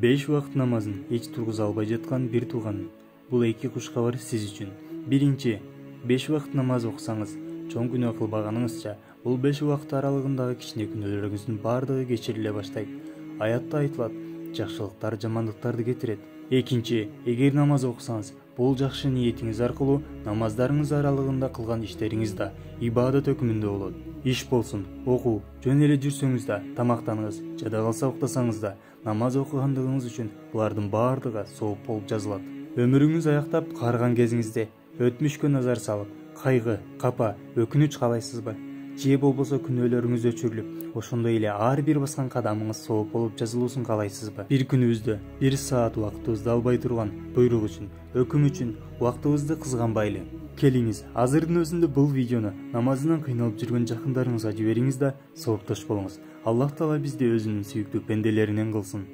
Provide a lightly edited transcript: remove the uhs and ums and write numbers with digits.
5 вакыт намазын эч тургуза албай жаткан бир тууганым. Бул эки куш кабар сиз үчүн. Биринчи, 5 вакыт намаз окусаңыз, чоң күнөө кылбаганыңызча, бул 5 вакыт аралыгындагы кичине күнөөлөрүңүздүн бардыгы кечириле баштайт. Аятта айтылат, жакшылыктар жамандыктарды кетирет. Экинчи, эгер намаз окусаңыз, бул жакшы ниетиңиз аркылуу намаздарыңыз аралыгында кылган иштериңиз да ибадат өкүмүндө болот. Иш болсун, окуу, жөн эле жүрсөңүз да, тамактаныңыз, жада калса уктасаңыз да, намаз окугандыгыңыз үчүн булардын бардыгы сооп болуп жазылат. Өмүрүңүз аяктап карыган кезиңизде өтмүшкө назар салып, кайгы, капа, өкүнүч каалайсызбы? Же болбосо күнөөлөрүңүз өчүрүлүп, ошондой эле ар бир баскан кадамыңыз сооп болуп жазылуусун каалайсызбы? Бир күнүбүздө 1 саат убактыбызды албай турган буйрук үчүн, өкүм үчүн убактыбызды кызганбайлы. Келиңиз, азырдын өзүндө бул видеону намазынан кыйналып жүргөн жакындарыңызга жибериңиз да сооптош болуңуз. Аллах Таала бизди өзүнүн сүйүктүү пенделеринен кылсын.